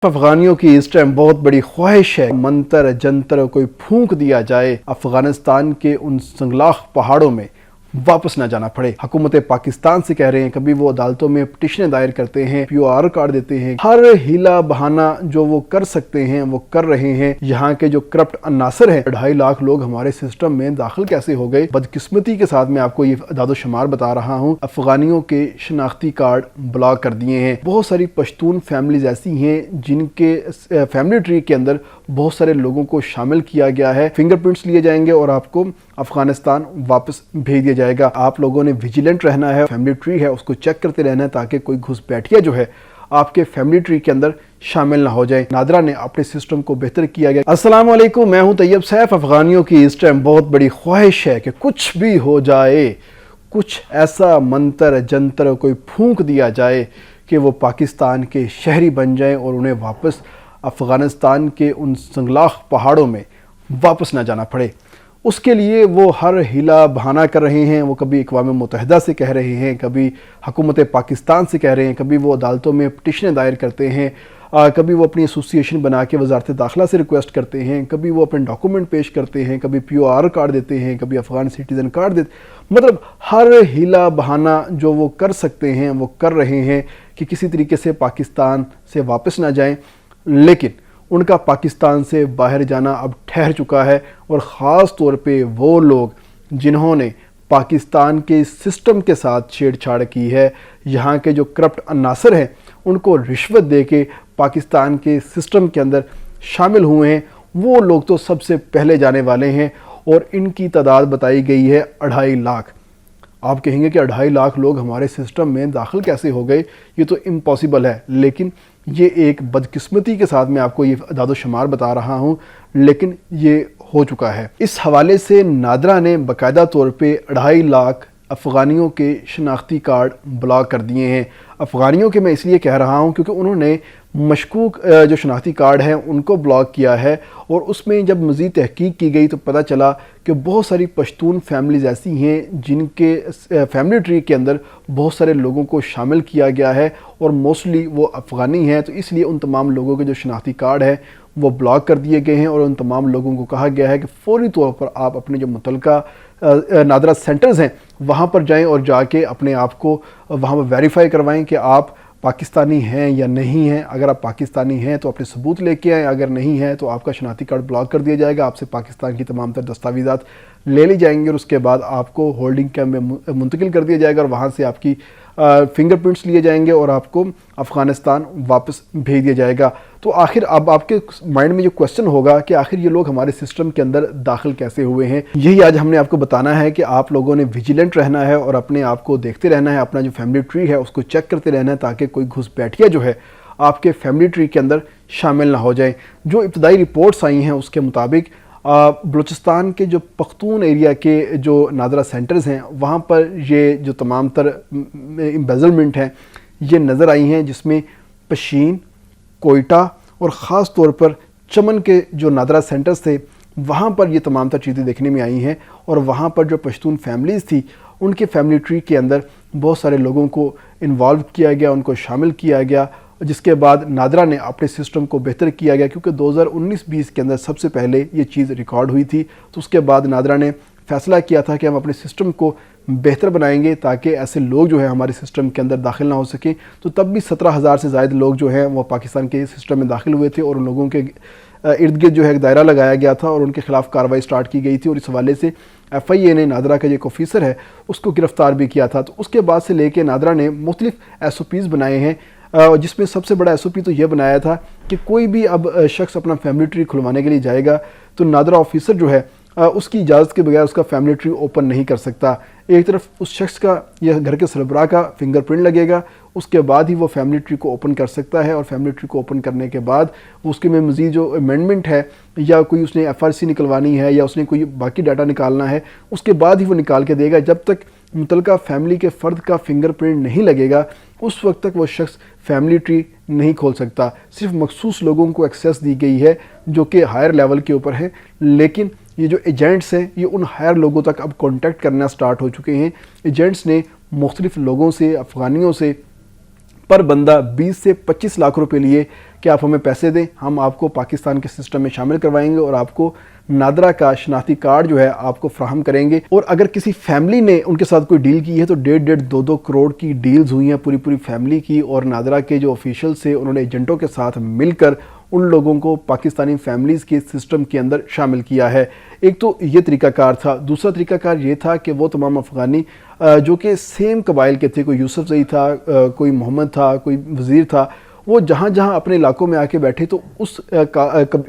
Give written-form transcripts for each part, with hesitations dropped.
افغانیوں کی اس ٹائم بہت بڑی خواہش ہے منتر جنتر کوئی پھونک دیا جائے، افغانستان کے ان سنگلاخ پہاڑوں میں واپس نہ جانا پڑے۔ حکومت پاکستان سے کہہ رہے ہیں، کبھی وہ عدالتوں میں پٹیشنیں دائر کرتے ہیں، POR کارڈ دیتے ہیں، ہر ہیلا بہانہ جو وہ کر سکتے ہیں وہ کر رہے ہیں۔ یہاں کے جو کرپٹ عناصر ہیں، 2.5 لاکھ لوگ ہمارے سسٹم میں داخل کیسے ہو گئے؟ بدقسمتی کے ساتھ میں آپ کو یہ اعداد و شمار بتا رہا ہوں، افغانیوں کے شناختی کارڈ بلاک کر دیے ہیں۔ بہت ساری پشتون فیملیز ایسی ہیں جن کے فیملی ٹری کے اندر بہت سارے لوگوں کو شامل کیا گیا ہے۔ فنگر پرنٹس لیے جائیں گے اور آپ کو افغانستان واپس بھیج دیا جائے گا۔ آپ لوگوں نے ویجیلنٹ رہنا ہے، فیملی ٹری ہے اس کو چیک کرتے رہنا ہے تاکہ کوئی گھس بیٹھیا جو ہے آپ کے فیملی ٹری کے اندر شامل نہ ہو جائے۔ نادرا نے اپنے سسٹم کو بہتر کیا گیا۔ السلام علیکم، میں ہوں طیب سیف۔ افغانیوں کی اس ٹائم بہت بڑی خواہش ہے کہ کچھ بھی ہو جائے، کچھ ایسا منتر جنتر کوئی پھونک دیا جائے کہ وہ پاکستان کے شہری بن جائیں اور انہیں واپس افغانستان کے ان سنگلاخ پہاڑوں میں واپس نہ جانا پڑے۔ اس کے لیے وہ ہر ہیلا بہانہ کر رہے ہیں۔ وہ کبھی اقوام متحدہ سے کہہ رہے ہیں، کبھی حکومت پاکستان سے کہہ رہے ہیں، کبھی وہ عدالتوں میں پٹیشنیں دائر کرتے ہیں، کبھی وہ اپنی ایسوسییشن بنا کے وزارت داخلہ سے ریکویسٹ کرتے ہیں، کبھی وہ اپنے ڈاکومنٹ پیش کرتے ہیں، کبھی POR کارڈ دیتے ہیں، کبھی افغان سٹیزن کارڈ دیتے، مطلب ہر ہیلا بہانہ جو وہ کر سکتے ہیں وہ کر رہے ہیں کہ کسی طریقے سے پاکستان سے واپس نہ جائیں۔ لیکن ان کا پاکستان سے باہر جانا اب ٹھہر چکا ہے، اور خاص طور پہ وہ لوگ جنہوں نے پاکستان کے سسٹم کے ساتھ چھیڑ چھاڑ کی ہے، یہاں کے جو کرپٹ عناصر ہیں ان کو رشوت دے کے پاکستان کے سسٹم کے اندر شامل ہوئے ہیں، وہ لوگ تو سب سے پہلے جانے والے ہیں، اور ان کی تعداد بتائی گئی ہے 2.5 لاکھ۔ آپ کہیں گے کہ 2.5 لاکھ لوگ ہمارے سسٹم میں داخل کیسے ہو گئے؟ یہ تو امپاسبل ہے، لیکن یہ ایک بدقسمتی کے ساتھ میں آپ کو یہ اعداد و شمار بتا رہا ہوں، لیکن یہ ہو چکا ہے۔ اس حوالے سے نادرا نے باقاعدہ طور پہ 2.5 لاکھ افغانیوں کے شناختی کارڈ بلاک کر دیے ہیں۔ افغانیوں کے میں اس لیے کہہ رہا ہوں کیونکہ انہوں نے مشکوک جو شناختی کارڈ ہیں ان کو بلاک کیا ہے، اور اس میں جب مزید تحقیق کی گئی تو پتہ چلا کہ بہت ساری پشتون فیملیز ایسی ہیں جن کے فیملی ٹری کے اندر بہت سارے لوگوں کو شامل کیا گیا ہے، اور موسٹلی وہ افغانی ہیں، تو اس لیے ان تمام لوگوں کے جو شناختی کارڈ ہیں وہ بلاک کر دیے گئے ہیں، اور ان تمام لوگوں کو کہا گیا ہے کہ فوری طور پر آپ اپنے جو متعلقہ نادرا سینٹرز ہیں وہاں پر جائیں اور جا کے اپنے آپ کو وہاں پر ویریفائی کروائیں کہ آپ پاکستانی ہیں یا نہیں ہیں۔ اگر آپ پاکستانی ہیں تو اپنے ثبوت لے کے آئیں، اگر نہیں ہیں تو آپ کا شناختی کارڈ بلاک کر دیا جائے گا، آپ سے پاکستان کی تمام تر دستاویزات لے لی جائیں گے، اور اس کے بعد آپ کو ہولڈنگ کیمپ میں منتقل کر دیا جائے گا، اور وہاں سے آپ کی فنگر پرنٹس لیے جائیں گے اور آپ کو افغانستان واپس بھیج دیا جائے گا۔ تو آخر اب آپ کے مائنڈ میں جو کوسچن ہوگا کہ آخر یہ لوگ ہمارے سسٹم کے اندر داخل کیسے ہوئے ہیں، یہی آج ہم نے آپ کو بتانا ہے کہ آپ لوگوں نے ویجیلنٹ رہنا ہے اور اپنے آپ کو دیکھتے رہنا ہے، اپنا جو فیملی ٹری ہے اس کو چیک کرتے رہنا ہے تاکہ کوئی گھس بیٹھیا جو ہے آپ کے فیملی ٹری کے اندر شامل نہ ہو جائیں۔ جو ابتدائی رپورٹس آئی ہیں اس کے مطابق بلوچستان کے جو پختون ایریا کے جو نادرا سینٹرز ہیں وہاں پر یہ جو تمام تر امبیزلمنٹ ہیں یہ نظر آئی ہیں، جس میں پشین، کوئٹہ اور خاص طور پر چمن کے جو نادرا سینٹرز تھے وہاں پر یہ تمام تر چیزیں دیکھنے میں آئی ہیں، اور وہاں پر جو پشتون فیملیز تھی ان کے فیملی ٹری کے اندر بہت سارے لوگوں کو انوالو کیا گیا، ان کو شامل کیا گیا، جس کے بعد نادرا نے اپنے سسٹم کو بہتر کیا گیا، کیونکہ 2019-20 کے اندر سب سے پہلے یہ چیز ریکارڈ ہوئی تھی۔ تو اس کے بعد نادرا نے فیصلہ کیا تھا کہ ہم اپنے سسٹم کو بہتر بنائیں گے تاکہ ایسے لوگ جو ہیں ہمارے سسٹم کے اندر داخل نہ ہو سکیں۔ تو تب بھی 17,000 سے زائد لوگ جو ہیں وہ پاکستان کے سسٹم میں داخل ہوئے تھے، اور ان لوگوں کے ارد گرد جو ہے ایک دائرہ لگایا گیا تھا اور ان کے خلاف کارروائی سٹارٹ کی گئی تھی، اور اس حوالے سے FIA نے نادرا کا جو ایک آفیسر ہے اس کو گرفتار بھی کیا تھا۔ تو اس کے بعد سے لے کے نادرا نے مختلف SOPs بنائے ہیں، جس میں سب سے بڑا SOP تو یہ بنایا تھا کہ کوئی بھی اب شخص اپنا فیملی ٹری کھلوانے کے لیے جائے گا تو نادرا آفیسر جو ہے اس کی اجازت کے بغیر اس کا فیملی ٹری اوپن نہیں کر سکتا۔ ایک طرف اس شخص کا یا گھر کے سربراہ کا فنگر پرنٹ لگے گا، اس کے بعد ہی وہ فیملی ٹری کو اوپن کر سکتا ہے، اور فیملی ٹری کو اوپن کرنے کے بعد اس کے میں مزید جو امینڈمنٹ ہے یا کوئی اس نے FRC نکلوانی ہے یا اس نے کوئی باقی ڈاٹا نکالنا ہے اس کے بعد ہی وہ نکال کے دے گا۔ جب تک متعلقہ فیملی کے فرد کا فنگر پرنٹ نہیں لگے گا اس وقت تک وہ شخص فیملی ٹری نہیں کھول سکتا۔ صرف مخصوص لوگوں کو ایکسیس دی گئی ہے جو کہ ہائر لیول کے اوپر ہیں، لیکن یہ جو ایجنٹس ہیں یہ ان ہائر لوگوں تک اب کانٹیکٹ کرنا سٹارٹ ہو چکے ہیں۔ ایجنٹس نے مختلف لوگوں سے، افغانیوں سے پر بندہ 20 سے 25 لاکھ روپے لیے کہ آپ ہمیں پیسے دیں، ہم آپ کو پاکستان کے سسٹم میں شامل کروائیں گے اور آپ کو نادرا کا شناختی کارڈ جو ہے آپ کو فراہم کریں گے۔ اور اگر کسی فیملی نے ان کے ساتھ کوئی ڈیل کی ہے تو 1.5-2 کروڑ کی ڈیلز ہوئی ہیں پوری فیملی کی، اور نادرا کے جو آفیشلز تھے انہوں نے ایجنٹوں کے ساتھ مل کر ان لوگوں کو پاکستانی فیملیز کے سسٹم کے اندر شامل کیا ہے۔ ایک تو یہ طریقہ کار تھا، دوسرا طریقہ کار یہ تھا کہ وہ تمام افغانی جو کہ سیم قبائل کے تھے، کوئی یوسف زئی تھا، کوئی محمد تھا، کوئی وزیر تھا، وہ جہاں جہاں اپنے علاقوں میں آ کے بیٹھے تو اس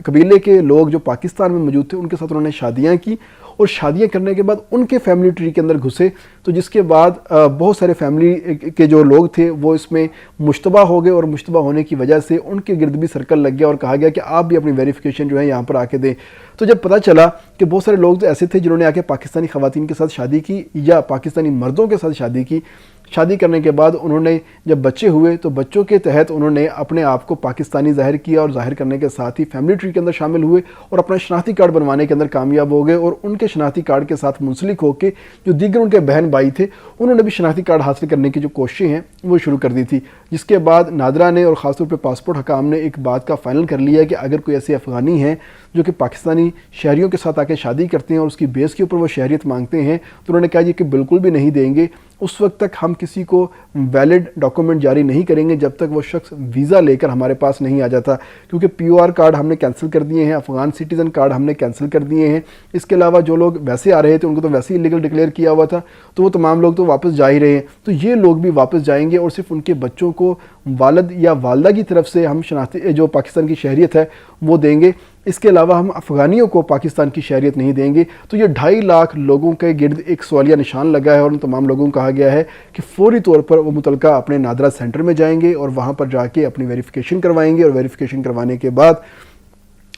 قبیلے کے لوگ جو پاکستان میں موجود تھے ان کے ساتھ انہوں نے شادیاں کی، اور شادیاں کرنے کے بعد ان کے فیملی ٹری کے اندر گھسے، تو جس کے بعد بہت سارے فیملی کے جو لوگ تھے وہ اس میں مشتبہ ہو گئے، اور مشتبہ ہونے کی وجہ سے ان کے گرد بھی سرکل لگ گیا اور کہا گیا کہ آپ بھی اپنی ویریفیکیشن جو ہے یہاں پر آ کے دیں۔ تو جب پتہ چلا کہ بہت سارے لوگ تو ایسے تھے جنہوں نے آ کے پاکستانی خواتین کے ساتھ شادی کی یا پاکستانی مردوں کے ساتھ شادی کی، شادی کرنے کے بعد انہوں نے جب بچے ہوئے تو بچوں کے تحت انہوں نے اپنے آپ کو پاکستانی ظاہر کیا، اور ظاہر کرنے کے ساتھ ہی فیملی ٹری کے اندر شامل ہوئے اور اپنا شناختی کارڈ بنوانے کے اندر کامیاب ہو گئے، اور ان کے شناختی کارڈ کے ساتھ منسلک ہو کے جو دیگر ان کے بہن بھائی تھے انہوں نے بھی شناختی کارڈ حاصل کرنے کی جو کوششیں ہیں وہ شروع کر دی تھی، جس کے بعد نادرا نے اور خاص طور پہ پاسپورٹ حکام نے ایک بات کا فائنل کر لیا کہ اگر کوئی ایسے افغانی ہیں جو کہ پاکستانی شہریوں کے ساتھ آ کے شادی کرتے ہیں اور اس کی بیس کے اوپر وہ شہریت مانگتے ہیں، تو انہوں نے کہا یہ کہ بالکل بھی نہیں دیں گے، اس وقت تک ہم کسی کو ویلڈ ڈاکومنٹ جاری نہیں کریں گے جب تک وہ شخص ویزا لے کر ہمارے پاس نہیں آ جاتا، کیونکہ POR کارڈ ہم نے کینسل کر دیے ہیں، افغان سٹیزن کارڈ ہم نے کینسل کر دیے ہیں، اس کے علاوہ جو لوگ ویسے آ رہے تھے ان کو تو ویسے ہی لیگل ڈکلیئر کیا ہوا تھا، تو وہ تمام لوگ تو واپس جا ہی رہے ہیں، تو یہ لوگ بھی واپس جائیں گے، اور صرف ان کے بچوں کو والد یا والدہ کی طرف سے ہم شناختی جو پاکستان کی شہریت ہے وہ دیں گے، اس کے علاوہ ہم افغانیوں کو پاکستان کی شہریت نہیں دیں گے۔ تو یہ 2.5 لاکھ لوگوں کے گرد ایک سوالیہ نشان لگا ہے، اور ان تمام لوگوں کو کہا گیا ہے کہ فوری طور پر وہ متعلقہ اپنے نادرا سینٹر میں جائیں گے اور وہاں پر جا کے اپنی ویریفیکیشن کروائیں گے، اور ویریفیکیشن کروانے کے بعد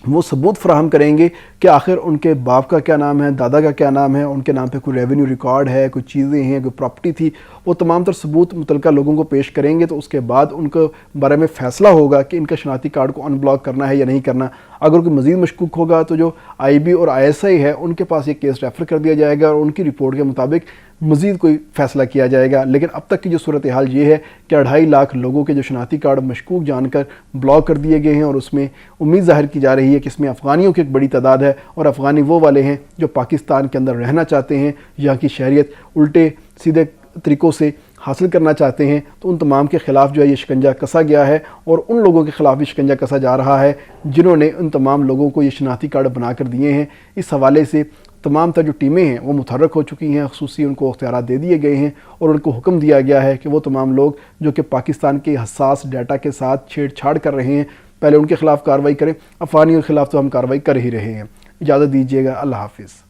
وہ ثبوت فراہم کریں گے کہ آخر ان کے باپ کا کیا نام ہے، دادا کا کیا نام ہے، ان کے نام پہ کوئی ریونیو ریکارڈ ہے، کوئی چیزیں ہیں، کوئی پراپرٹی تھی، وہ تمام تر ثبوت متعلقہ لوگوں کو پیش کریں گے، تو اس کے بعد ان کو بارے میں فیصلہ ہوگا کہ ان کا شناختی کارڈ کو ان بلاک کرنا ہے یا نہیں کرنا۔ اگر کوئی مزید مشکوک ہوگا تو جو IB اور ISI ہے ان کے پاس یہ کیس ریفر کر دیا جائے گا، اور ان کی رپورٹ کے مطابق مزید کوئی فیصلہ کیا جائے گا۔ لیکن اب تک کی جو صورتحال یہ ہے کہ 2.5 لاکھ لوگوں کے جو شناختی کارڈ مشکوک جان کر بلاک کر دیے گئے ہیں، اور اس میں امید ظاہر کی جا رہی ہے کہ اس میں افغانیوں کی ایک بڑی تعداد ہے، اور افغانی وہ والے ہیں جو پاکستان کے اندر رہنا چاہتے ہیں، یہاں کی شہریت الٹے سیدھے طریقوں سے حاصل کرنا چاہتے ہیں، تو ان تمام کے خلاف جو ہے یہ شکنجہ کسا گیا ہے، اور ان لوگوں کے خلاف بھی شکنجہ کسا جا رہا ہے جنہوں نے ان تمام لوگوں کو یہ شناختی کارڈ بنا کر دیے ہیں۔ اس حوالے سے تمام تر جو ٹیمیں ہیں وہ متحرک ہو چکی ہیں، خصوصی ان کو اختیارات دے دیے گئے ہیں، اور ان کو حکم دیا گیا ہے کہ وہ تمام لوگ جو کہ پاکستان کے حساس ڈیٹا کے ساتھ چھیڑ چھاڑ کر رہے ہیں پہلے ان کے خلاف کارروائی کریں۔ افغانیوں کے خلاف تو ہم کارروائی کر ہی رہے ہیں۔ اجازت دیجیے گا، اللہ حافظ۔